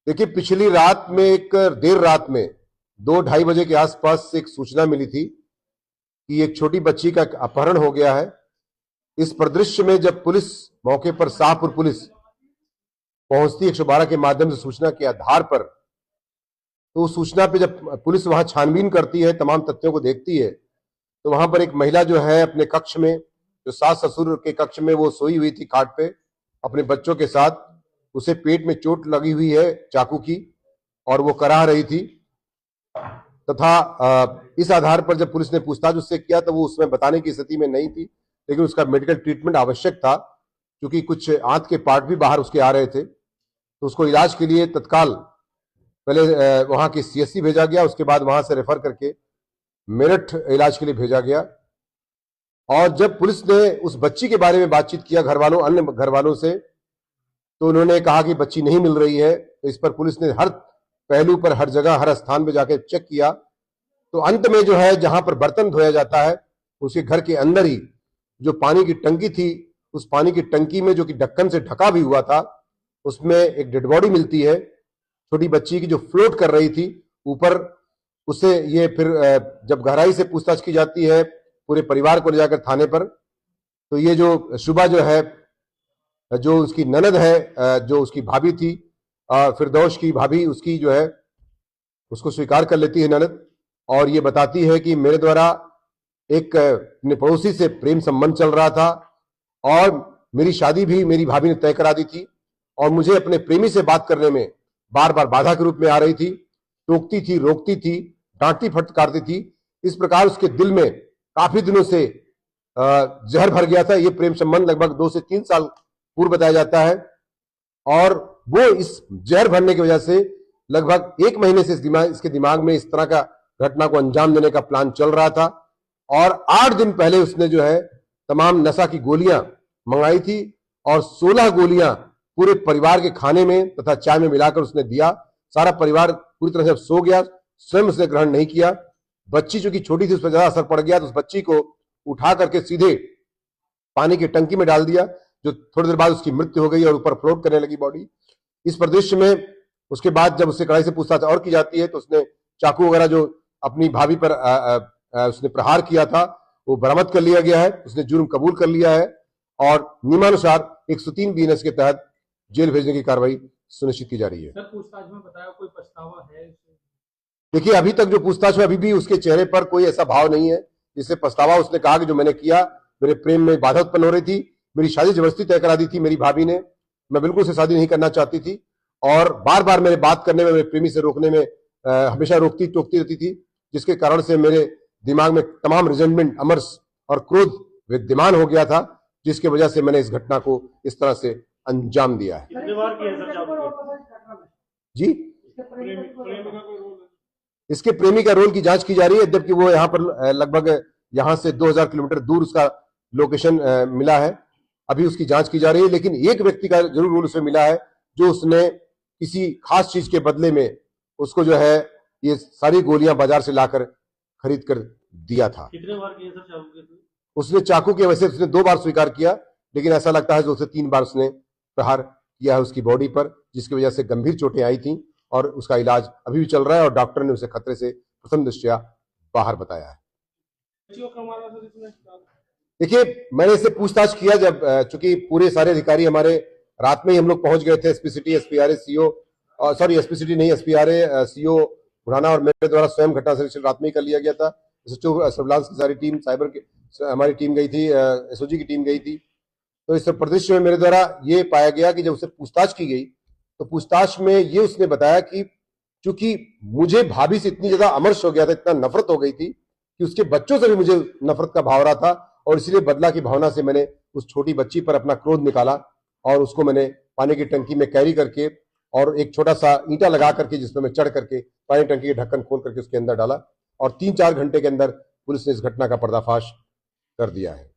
देखिए, पिछली रात में देर रात में 2-2:30 बजे के आसपास एक सूचना मिली थी कि एक छोटी बच्ची का अपहरण हो गया है। इस परिदृश्य में जब पुलिस मौके पर, शाहपुर पुलिस पहुंचती 112 के माध्यम से सूचना के आधार पर, तो उस सूचना पे जब पुलिस वहां छानबीन करती है, तमाम तथ्यों को देखती है, तो वहां पर एक महिला जो है अपने कक्ष में, जो सास ससुर के कक्ष में वो सोई हुई थी खाट पे अपने बच्चों के साथ। उसे पेट में चोट लगी हुई है चाकू की और वो कराह रही थी। तथा इस आधार पर जब पुलिस ने पूछताछ उससे किया तो वो उसमें बताने की स्थिति में नहीं थी, लेकिन उसका मेडिकल ट्रीटमेंट आवश्यक था क्योंकि कुछ आंत के पार्ट भी बाहर उसके आ रहे थे। तो उसको इलाज के लिए तत्काल पहले वहां की सीएससी भेजा गया, उसके बाद वहां से रेफर करके मेरठ इलाज के लिए भेजा गया। और जब पुलिस ने उस बच्ची के बारे में बातचीत किया अन्य घर वालों से, तो उन्होंने कहा कि बच्ची नहीं मिल रही है। तो इस पर पुलिस ने हर पहलू पर, हर जगह, हर स्थान पर जाकर चेक किया। तो अंत में जो है, जहां पर बर्तन धोया जाता है उसके घर के अंदर ही जो पानी की टंकी थी, उस पानी की टंकी में, जो कि ढक्कन से ढका भी हुआ था, उसमें एक डेड बॉडी मिलती है छोटी बच्ची की, जो फ्लोट कर रही थी ऊपर। उससे ये फिर जब गहराई से पूछताछ की जाती है पूरे परिवार को ले जाकर थाने पर, तो ये जो शुभा जो है, जो उसकी ननद है, जो उसकी भाभी थी, फिरदौश की भाभी, उसकी जो है उसको स्वीकार कर लेती है ननद, और ये बताती है कि मेरे द्वारा एक अपने पड़ोसी से प्रेम संबंध चल रहा था और मेरी शादी भी मेरी भाभी ने तय करा दी थी और मुझे अपने प्रेमी से बात करने में बार बार बाधा के रूप में आ रही थी, टोकती थी, रोकती थी, डांटती फटकारती थी। इस प्रकार उसके दिल में काफी दिनों से जहर भर गया था। ये प्रेम संबंध लगभग 2 से 3 साल पूर्व बताया जाता है और वो इस जहर भरने की वजह से लगभग 1 महीने से इसके दिमाग में इस तरह का घटना को अंजाम देने का प्लान चल रहा था। और 8 दिन पहले उसने जो है तमाम नशा की गोलियां मंगाई थी और 16 गोलियां पूरे परिवार के खाने में तथा चाय में मिलाकर उसने दिया। सारा परिवार पूरी तरह से सो गया, स्वयं उसने ग्रहण नहीं किया। बच्ची चूंकि छोटी थी, उस पर ज्यादा असर पड़ गया, तो उस बच्ची को उठा करके सीधे पानी की टंकी में डाल दिया, जो थोड़ी देर बाद उसकी मृत्यु हो गई और ऊपर फ्लोट करने लगी बॉडी। इस परिदृश्य में उसके बाद जब उससे कड़ाई से पूछताछ और की जाती है, तो उसने चाकू वगैरह जो अपनी भाभी पर उसने प्रहार किया था वो बरामद कर लिया गया है। उसने जुर्म कबूल कर लिया है और नियमानुसार 103 बीएनएस के तहत जेल भेजने की कार्रवाई सुनिश्चित की जा रही है। सर, पूछताछ में बताया कोई पछतावा है? देखिए, अभी तक जो पूछताछ में, अभी भी उसके चेहरे पर कोई ऐसा भाव नहीं है जिससे पछतावा। उसने कहा कि जो मैंने किया, मेरे प्रेम में बाधा उत्पन्न हो रही थी, मेरी शादी जबरदस्ती तय करा दी थी मेरी भाभी ने, मैं बिल्कुल से शादी नहीं करना चाहती थी और बार बार मेरे बात करने में, मेरे प्रेमी से रोकने में हमेशा रोकती टोकती रहती थी, जिसके कारण से मेरे दिमाग में तमाम रिजेंटमेंट, अमर्ष और क्रोध विद्यमान हो गया था, जिसकी वजह से मैंने इस घटना को इस तरह से अंजाम दिया है। जी, इसके प्रेमी का रोल की जांच की जा रही है, जबकि वो यहाँ पर लगभग यहाँ से 2000 किलोमीटर दूर उसका लोकेशन मिला है। अभी उसकी जांच की जा रही है, लेकिन एक व्यक्ति का जरूर रोल उसमें मिला है, जो उसने किसी खास चीज के बदले में उसको जो है ये सारी गोलियां बाजार से लाकर खरीद कर दिया था। कितने बार किए सर चाकू के? उसने चाकू के, वैसे उसने 2 बार स्वीकार किया, लेकिन ऐसा लगता है 2 से 3 बार उसने प्रहार किया है उसकी बॉडी पर, जिसकी वजह से गंभीर चोटें आई थी और उसका इलाज अभी भी चल रहा है और डॉक्टर ने उसे खतरे से प्रथम दृष्टया बाहर बताया है। देखिए, मैंने इससे पूछताछ किया जब, चूंकि पूरे सारे अधिकारी हमारे रात में ही हम लोग पहुंच गए थे, SP city, SPRA, CO, sorry SP city नहीं, एसपीआरए, सीओ बुढ़ाना और मेरे द्वारा स्वयं घटना से रात में ही कर लिया गया था। सर्विलांस की सारी टीम, साइबर की हमारी टीम गई थी, एसओजी की टीम गई थी। तो इस प्रदेश में मेरे द्वारा ये पाया गया कि जब उससे पूछताछ की गई तो पूछताछ में ये उसने बताया कि चूंकि मुझे भाभी से इतनी ज्यादा अमर्ष हो गया था, इतना नफरत हो गई थी कि उसके बच्चों से भी मुझे नफरत का भाव रहा था और इसलिए बदला की भावना से मैंने उस छोटी बच्ची पर अपना क्रोध निकाला और उसको मैंने पानी की टंकी में कैरी करके और एक छोटा सा ईंटा लगा करके जिसमें मैं चढ़ करके पानी टंकी के ढक्कन खोल करके उसके अंदर डाला और 3-4 घंटे के अंदर पुलिस ने इस घटना का पर्दाफाश कर दिया है।